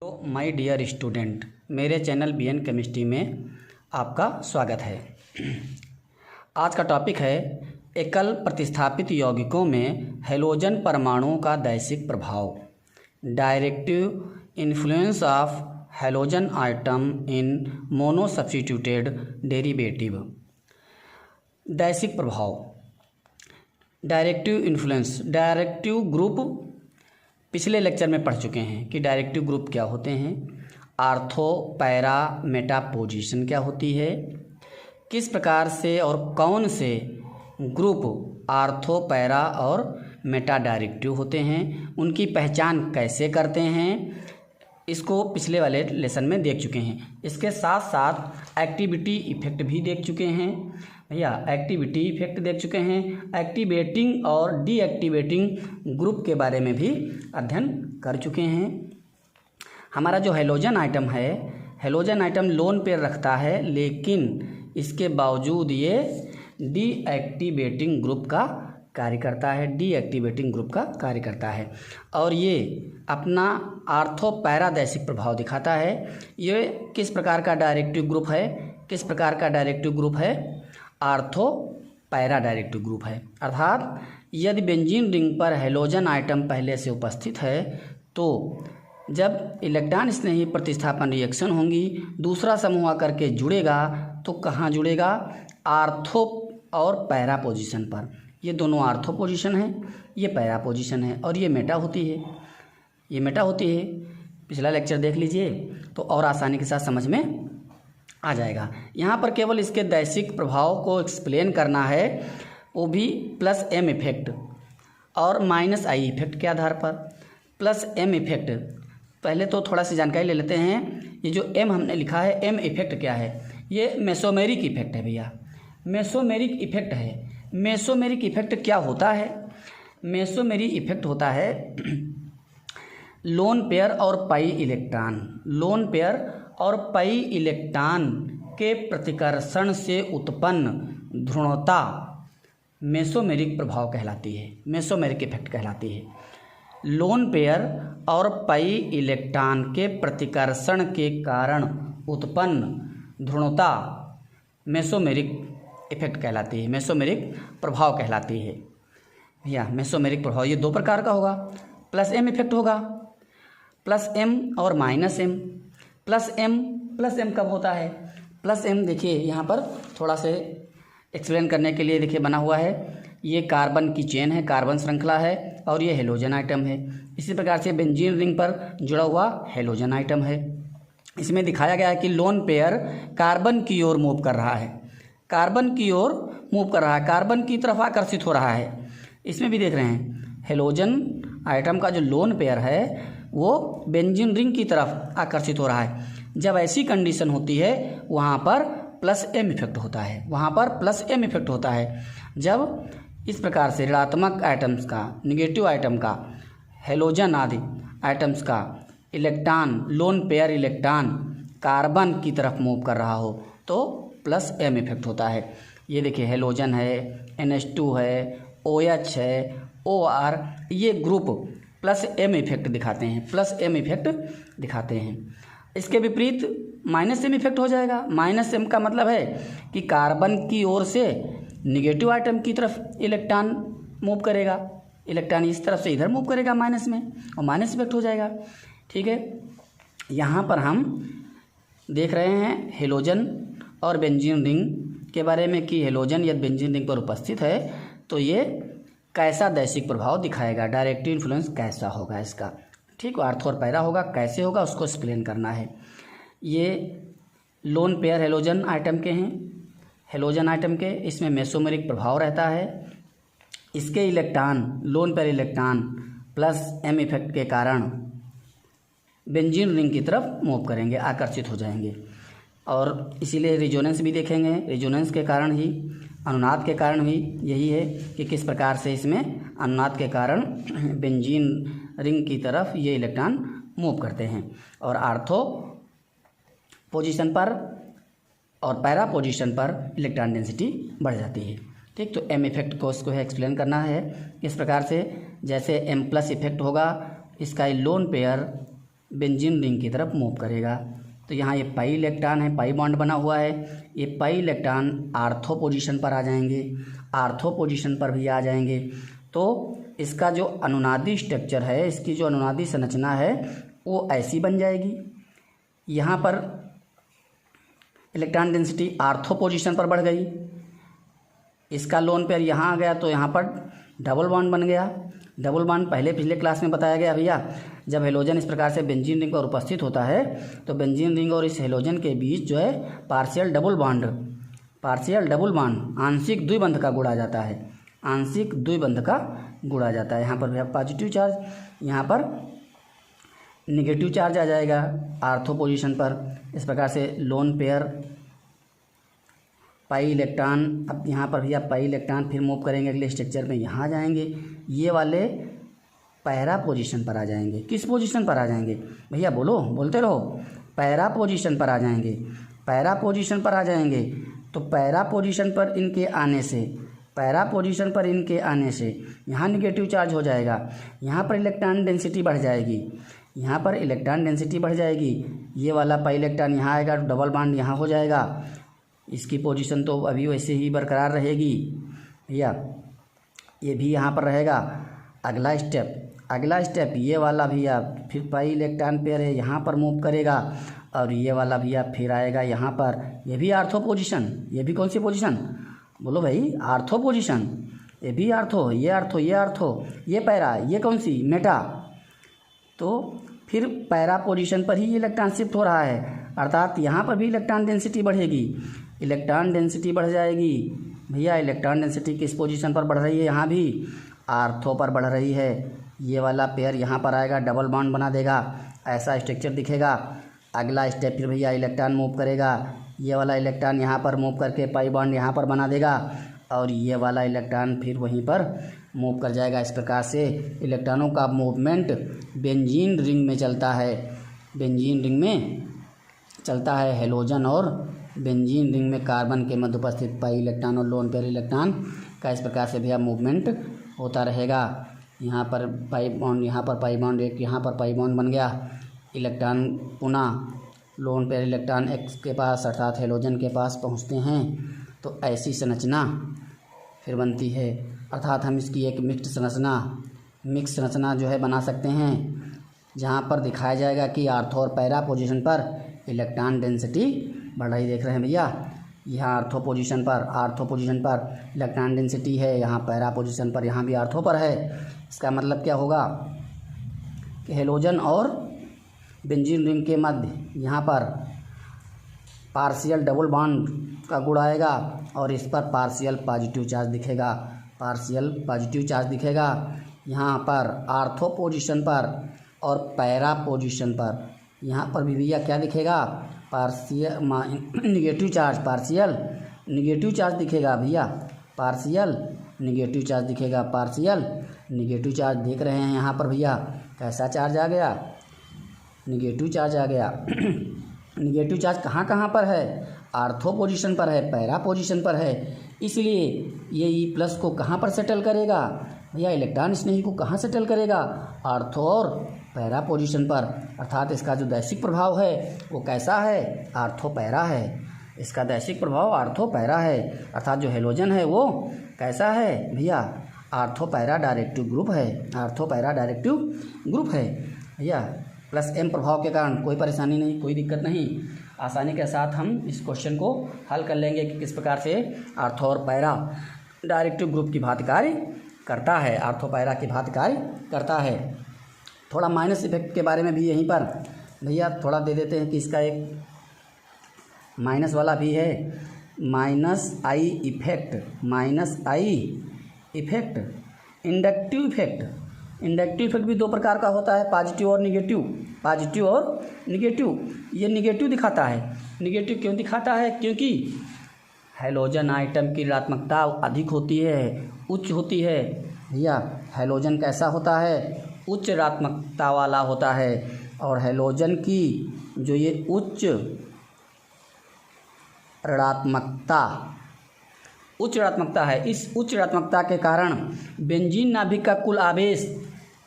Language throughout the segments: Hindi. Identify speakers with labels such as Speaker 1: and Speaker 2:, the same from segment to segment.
Speaker 1: तो माय डियर स्टूडेंट, मेरे चैनल बीएन केमिस्ट्री में आपका स्वागत है। आज का टॉपिक है एकल प्रतिस्थापित यौगिकों में हैलोजन परमाणुओं का दैशिक प्रभाव, directive influence of halogen atom in mono substituted derivative. दैशिक प्रभाव, डायरेक्टिव इन्फ्लुएंस, डायरेक्टिव ग्रुप पिछले लेक्चर में पढ़ चुके हैं कि डायरेक्टिव ग्रुप क्या होते हैं, आर्थो पैरा मेटा पोजीशन क्या होती है, किस प्रकार से और कौन से ग्रुप आर्थो पैरा और मेटा डायरेक्टिव होते हैं, उनकी पहचान कैसे करते हैं, इसको पिछले वाले लेसन में देख चुके हैं। इसके साथ साथ एक्टिविटी इफेक्ट भी देख चुके हैं भैया, एक्टिविटी इफेक्ट देख चुके हैं। एक्टिवेटिंग और डीएक्टिवेटिंग ग्रुप के बारे में भी अध्ययन कर चुके हैं। हमारा जो हैलोजन आइटम है, हैलोजन आइटम लोन पेयर रखता है, लेकिन इसके बावजूद ये डीएक्टिवेटिंग ग्रुप का कार्य करता है, डीएक्टिवेटिंग ग्रुप का कार्य करता है और ये अपना आर्थो पैरा दैशिक प्रभाव दिखाता है। ये किस प्रकार का डायरेक्टिव ग्रुप है, किस प्रकार का डायरेक्टिव ग्रुप है, आर्थो पैरा डायरेक्टिव ग्रुप है। अर्थात यदि बेंजीन रिंग पर हैलोजन आइटम पहले से उपस्थित है तो जब इलेक्ट्रॉन स्नेही प्रतिस्थापन रिएक्शन होंगी, दूसरा समूह आकर के जुड़ेगा तो कहाँ जुड़ेगा, आर्थो और पैरा पोजीशन पर। ये दोनों आर्थो पोजीशन है, ये पैरा पोजीशन है और ये मेटा होती है, ये मेटा होती है। पिछला लेक्चर देख लीजिए तो और आसानी के साथ समझ में आ जाएगा। यहाँ पर केवल इसके दैशिक प्रभाव को एक्सप्लेन करना है, वो भी प्लस एम इफेक्ट और माइनस आई इफेक्ट के आधार पर। प्लस एम इफेक्ट, पहले तो थोड़ा सी जानकारी ले लेते हैं। ये जो एम हमने लिखा है, एम इफेक्ट क्या है, ये मेसोमेरिक इफेक्ट है भैया, मेसोमेरिक इफेक्ट है। मेसोमेरिक इफेक्ट क्या होता है, मेसोमेरिक इफेक्ट होता है लोन पेयर और पाई इलेक्ट्रॉन, लोन पेयर और पाई इलेक्ट्रॉन के प्रतिकर्षण से उत्पन्न ध्रुवता मेसोमेरिक प्रभाव कहलाती है, मेसोमेरिक इफेक्ट कहलाती है। लोन पेयर और पाई इलेक्ट्रॉन के प्रतिकर्षण के कारण उत्पन्न ध्रुवता मेसोमेरिक इफेक्ट कहलाती है, मेसोमेरिक प्रभाव कहलाती है भैया। मेसोमेरिक प्रभाव ये दो प्रकार का होगा, प्लस एम इफेक्ट होगा, प्लस एम और माइनस एम। प्लस एम कब होता है, प्लस एम देखिए यहाँ पर थोड़ा से एक्सप्लेन करने के लिए देखिए बना हुआ है। ये कार्बन की चेन है, कार्बन श्रृंखला है और ये हैलोजन आइटम है। इसी प्रकार से बेंजीन रिंग पर जुड़ा हुआ हैलोजन आइटम है। इसमें दिखाया गया है कि लोन पेयर कार्बन की ओर मूव कर रहा है, कार्बन की ओर मूव कर रहा है, कार्बन की तरफ आकर्षित हो रहा है। इसमें भी देख रहे हैं हैलोजन आइटम का जो लोन पेयर है वो बेंजीन रिंग की तरफ आकर्षित हो रहा है। जब ऐसी कंडीशन होती है वहाँ पर प्लस एम इफेक्ट होता है, वहाँ पर प्लस एम इफेक्ट होता है। जब इस प्रकार से ऋणात्मक आइटम्स का, निगेटिव आइटम का, हैलोजन आदि आइटम्स का electron, lone pair electron carbon की तरफ मूव कर रहा हो तो प्लस एम इफेक्ट होता है। ये देखिए हैलोजन है, NH2 है, OH है, OR, ये ग्रुप प्लस एम इफेक्ट दिखाते हैं, प्लस एम इफेक्ट दिखाते हैं। इसके विपरीत माइनस एम इफेक्ट हो जाएगा। माइनस एम का मतलब है कि कार्बन की ओर से निगेटिव आइटम की तरफ इलेक्ट्रॉन मूव करेगा, इलेक्ट्रॉन इस तरफ से इधर मूव करेगा माइनस में और माइनस इफेक्ट हो जाएगा। ठीक है, यहाँ पर हम देख रहे हैं हैलोजन और बेंजीन रिंग के बारे में कि हैलोजन यदि बेंजीन रिंग पर उपस्थित है तो ये कैसा दैशिक प्रभाव दिखाएगा, डायरेक्टिव इन्फ्लुएंस कैसा होगा इसका। ठीक, आर्थो और पैरा होगा, कैसे होगा उसको एक्सप्लेन करना है। ये लोन पेयर हैलोजन आइटम के हैं, हैलोजन आइटम के, इसमें मेसोमेरिक प्रभाव रहता है। इसके electron, lone pair electron plus M effect के कारण बेंजीन रिंग की तरफ मूव करेंगे, आकर्षित हो जाएंगे और इसीलिए रिजोनेंस भी देखेंगे। रिजोनेंस के कारण ही, अनुनाद के कारण ही यही है कि किस प्रकार से इसमें अनुनाद के कारण बेंजीन रिंग की तरफ ये इलेक्ट्रॉन मूव करते हैं और आर्थो पोजीशन पर और पैरा पोजीशन पर इलेक्ट्रॉन डेंसिटी बढ़ जाती है। ठीक, तो एम इफेक्ट को उसको एक्सप्लेन करना है इस प्रकार से, जैसे एम प्लस इफेक्ट होगा इसका लोन पेयर बेंजीन रिंग की तरफ मूव करेगा। तो यहाँ ये पाई इलेक्ट्रॉन है, पाई बॉन्ड बना हुआ है, ये पाई इलेक्ट्रॉन आर्थो पोजीशन पर आ जाएंगे, आर्थो पोजीशन पर भी आ जाएंगे। तो इसका जो अनुनादी स्ट्रक्चर है, इसकी जो अनुनादी संरचना है वो ऐसी बन जाएगी। यहाँ पर इलेक्ट्रॉन डेंसिटी आर्थो पोजीशन पर बढ़ गई, इसका लोन पेयर यहाँ आ गया तो यहाँ पर डबल बॉन्ड बन गया। डबल बॉन्ड पहले पिछले क्लास में बताया गया भैया, जब हेलोजन इस प्रकार से बेंजीन रिंग पर उपस्थित होता है तो बेंजीन रिंग और इस हेलोजन के बीच जो है पार्शियल डबल बॉन्ड आंशिक द्विबंध का गुणा जाता है, आंशिक द्विबंध का गुणा जाता है। यहाँ पर भैया पॉजिटिव चार्ज, यहाँ पर निगेटिव चार्ज आ जाएगा आर्थो पोजीशन पर। इस प्रकार से लोन पेयर पाई इलेक्ट्रॉन, अब यहाँ पर भैया पाई इलेक्ट्रॉन फिर मूव करेंगे अगले स्ट्रक्चर में, यहाँ आ जाएंगे, ये वाले पैरा पोजीशन पर आ जाएंगे। किस पोजीशन पर आ जाएंगे भैया, बोलो, बोलते रहो, पैरा पोजीशन पर आ जाएंगे, पैरा पोजीशन पर आ जाएंगे। तो पैरा पोजीशन पर इनके आने से, पैरा पोजीशन पर इनके आने से यहाँ निगेटिव चार्ज हो जाएगा, यहाँ पर इलेक्ट्रॉन डेंसिटी बढ़ जाएगी, यहाँ पर इलेक्ट्रॉन डेंसिटी बढ़ जाएगी। ये वाला पाई इलेक्ट्रॉन यहाँ आएगा, डबल बॉन्ड यहाँ हो जाएगा, इसकी पोजीशन तो अभी वैसे ही बरकरार रहेगी भैया, ये भी यहाँ पर रहेगा। अगला स्टेप ये वाला भैया फिर पाई इलेक्ट्रॉन पेयर है, यहाँ पर मूव करेगा और ये वाला भैया फिर आएगा यहाँ पर, ये भी आर्थो पोजीशन, ये भी कौन सी पोजीशन, बोलो भाई, आर्थो पोजीशन, ये भी आर्थो, ये आर्थो, ये आर्थो, ये पैरा, ये कौन सी, मेटा। तो फिर पैरा पोजीशन पर ही इलेक्ट्रॉन शिफ्ट हो रहा है, अर्थात यहाँ पर भी इलेक्ट्रॉन डेंसिटी बढ़ेगी, इलेक्ट्रॉन डेंसिटी बढ़ जाएगी भैया। इलेक्ट्रॉन डेंसिटी किस पोजीशन पर बढ़ रही है, यहाँ भी आर्थो पर बढ़ रही है। ये वाला पेयर यहाँ पर आएगा, डबल बॉन्ड बना देगा, ऐसा स्ट्रक्चर दिखेगा। अगला स्टेप फिर भैया इलेक्ट्रॉन मूव करेगा, ये वाला इलेक्ट्रॉन यहाँ पर मूव करके पाई बॉन्ड यहाँ पर बना देगा और ये वाला इलेक्ट्रॉन फिर वहीं पर मूव कर जाएगा। इस प्रकार से इलेक्ट्रॉनों का मूवमेंट बेंजीन रिंग में चलता है, बेंजीन रिंग में चलता है। हेलोजन और बेंजीन रिंग में कार्बन के मध्य उपस्थित पाई इलेक्ट्रॉन और लोन पेयर इलेक्ट्रॉन का इस प्रकार से भैया मूवमेंट होता रहेगा। यहाँ पर पाई बॉन्ड, यहाँ पर पाई बॉन्ड, एक यहाँ पर पाई बॉन्ड बन गया, इलेक्ट्रॉन पुनः लोन पेयर इलेक्ट्रॉन एक्स के पास अर्थात हेलोजन के पास पहुँचते हैं। तो ऐसी संरचना फिर बनती है, अर्थात हम इसकी एक मिक्स संरचना जो है बना सकते हैं, जहाँ पर दिखाया जाएगा कि आर्थो और पैरा पोजीशन पर इलेक्ट्रॉन डेंसिटी बढ़ रही। देख रहे हैं भैया, यहाँ आर्थो पोजीशन पर इलेक्ट्रॉन डेंसिटी है, यहाँ पैरा पोजीशन पर, यहाँ भी आर्थो पर है। इसका मतलब क्या होगा कि हेलोजन और बेंजीन रिंग के मध्य यहाँ पर पार्शियल डबल बॉन्ड का गुण आएगा और इस पर पार्शियल पॉजिटिव चार्ज दिखेगा, पार्शियल पॉजिटिव चार्ज दिखेगा। यहाँ पर आर्थो पोजीशन पर और पैरा पोजीशन पर, यहाँ पर भी भैया क्या दिखेगा, partial negative charge, partial negative charge दिखेगा भैया, पार्शियल निगेटिव चार्ज दिखेगा, पार्शियल निगेटिव चार्ज देख रहे हैं यहाँ पर भैया, कैसा चार्ज आ गया, निगेटिव चार्ज आ गया। निगेटिव चार्ज कहाँ कहाँ पर है, आर्थो पोजीशन पर है, पैरा पोजीशन पर है, इसलिए ये ई प्लस को कहाँ पर सेटल करेगा भैया, इलेक्ट्रॉन स्नेही को कहाँ सेटल करेगा, आर्थो और पैरा पोजीशन पर। अर्थात इसका जो दैशिक प्रभाव है वो कैसा है, आर्थो पैरा है, इसका दैशिक प्रभाव आर्थो पैरा है। अर्थात जो हेलोजन है वो कैसा है भैया, आर्थो पैरा डायरेक्टिव ग्रुप है, आर्थो पैरा डायरेक्टिव ग्रुप है भैया। प्लस एम प्रभाव के कारण कोई परेशानी नहीं, कोई दिक्कत नहीं, आसानी के साथ हम इस क्वेश्चन को हल कर लेंगे कि किस प्रकार से आर्थो और पैरा डायरेक्टिव ग्रुप की भांति कार्य करता है, आर्थो पैरा की भांति कार्य करता है। थोड़ा माइनस इफेक्ट के बारे में भी यहीं पर भैया थोड़ा दे देते हैं कि इसका एक माइनस वाला भी है, minus I effect, inductive effect भी दो प्रकार का होता है, पॉजिटिव और निगेटिव। ये निगेटिव दिखाता है, निगेटिव क्यों दिखाता है, क्योंकि हेलोजन आइटम की ऋणात्मकता अधिक होती है, उच्च होती है भैया। हेलोजन कैसा होता है, उच्च ऋणात्मकता वाला होता है, और हेलोजन की जो ये उच्च ऋणात्मकता है, इस उच्च ऋणात्मकता के कारण बेंजीन नाभिक का कुल आवेश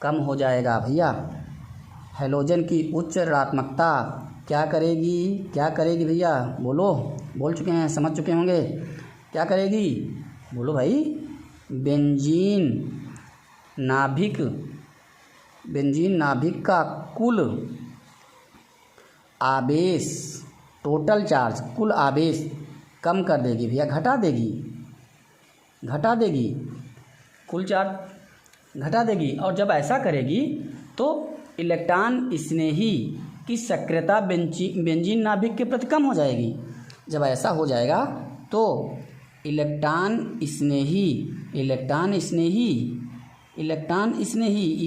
Speaker 1: कम हो जाएगा भैया, हैलोजन की उच्च ऋणात्मकता क्या करेगी भैया, बोलो, बोल चुके हैं, समझ चुके होंगे, क्या करेगी, बोलो भाई। बेंजीन नाभिक का कुल आवेश, टोटल चार्ज, कुल आवेश कम कर देगी भैया, घटा देगी, कुल चार्ज घटा देगी। और जब ऐसा करेगी तो इलेक्ट्रॉन स्नेही की सक्रियता बेंजीन नाभिक के प्रति कम हो जाएगी। जब ऐसा हो जाएगा तो इलेक्ट्रॉन स्नेही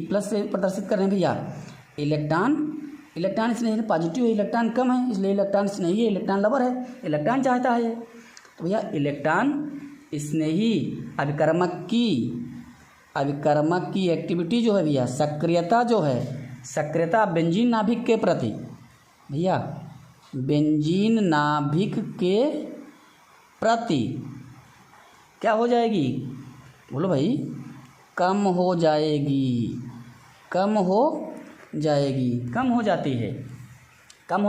Speaker 1: E+ से प्रदर्शित कर रहे हैं भैया। इलेक्ट्रॉन स्नेही पॉजिटिव है, इलेक्ट्रॉन कम है, इसलिए इलेक्ट्रॉन स्नेही है, इलेक्ट्रॉन लवर है, इलेक्ट्रॉन चाहता है। तो भैया इलेक्ट्रॉन स्नेही अभिकर्मक की एक्टिविटी जो है भैया, सक्रियता बेंजीन नाभिक के प्रति, भैया बेंजीन नाभिक के प्रति क्या हो जाएगी, बोलो भाई, कम हो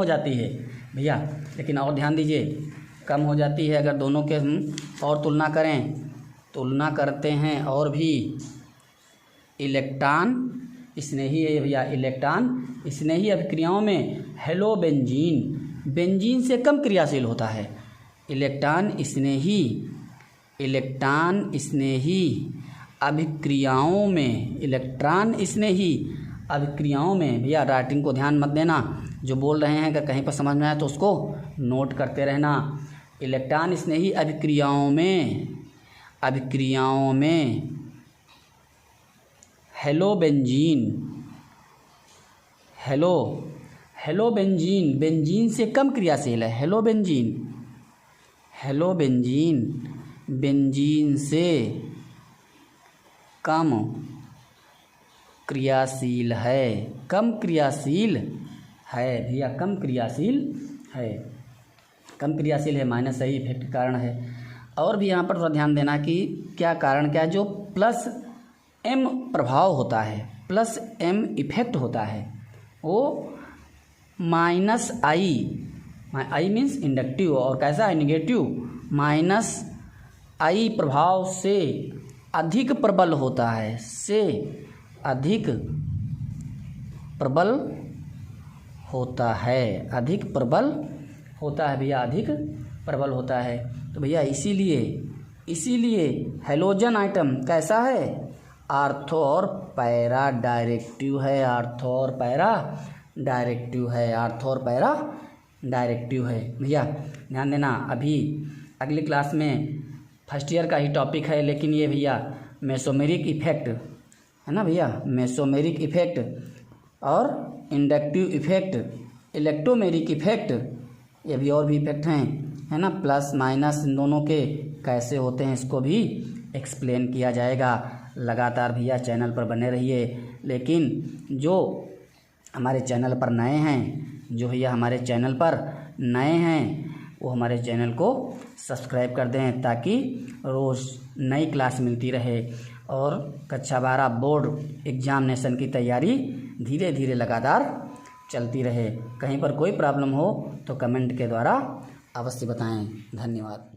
Speaker 1: जाती है भैया। लेकिन और ध्यान दीजिए, कम हो जाती है अगर दोनों के हम और तुलना करते हैं, और भी इलेक्ट्रॉन स्नेही है भैया, इलेक्ट्रॉन स्नेही अभिक्रियाओं में बेंजीन से कम क्रियाशील होता है। इलेक्ट्रॉन स्नेही अभिक्रियाओं में भैया, राइटिंग को ध्यान मत देना, जो बोल रहे हैं अगर कहीं पर समझ में आए तो उसको नोट करते रहना। इलेक्ट्रॉन स्नेही अभिक्रियाओं में हेलोबेंजीन बेंजीन से कम क्रियाशील है। हेलोबेंजीन बेंजीन से कम क्रियाशील है, माइनस सही इफेक्ट के कारण है। और भी यहाँ पर थोड़ा ध्यान देना कि क्या कारण, क्या जो +m प्रभाव होता है, +m इफेक्ट होता है, वो -I मीन्स इंडक्टिव, और कैसा है, नेगेटिव, -I प्रभाव से अधिक प्रबल होता है, अधिक प्रबल होता है भैया, अधिक प्रबल होता है। तो भैया इसीलिए हैलोजन आइटम कैसा है, आर्थो और पैरा डायरेक्टिव है भैया, ध्यान देना। अभी अगली क्लास में फर्स्ट ईयर का ही टॉपिक है, लेकिन ये भैया मेसोमेरिक इफेक्ट है ना भैया, मेसोमेरिक इफेक्ट और इंडक्टिव इफेक्ट, इलेक्ट्रोमेरिक इफेक्ट, ये भी और भी इफेक्ट हैं, है ना, प्लस माइनस इन दोनों के कैसे होते हैं, इसको भी एक्सप्लेन किया जाएगा। लगातार भैया चैनल पर बने रहिए। लेकिन जो हमारे चैनल पर नए हैं, वो हमारे चैनल को सब्सक्राइब कर दें, ताकि रोज़ नई क्लास मिलती रहे और कक्षा 12 बोर्ड एग्जामिनेशन की तैयारी धीरे धीरे लगातार चलती रहे। कहीं पर कोई प्रॉब्लम हो तो कमेंट के द्वारा अवश्य बताएं। धन्यवाद।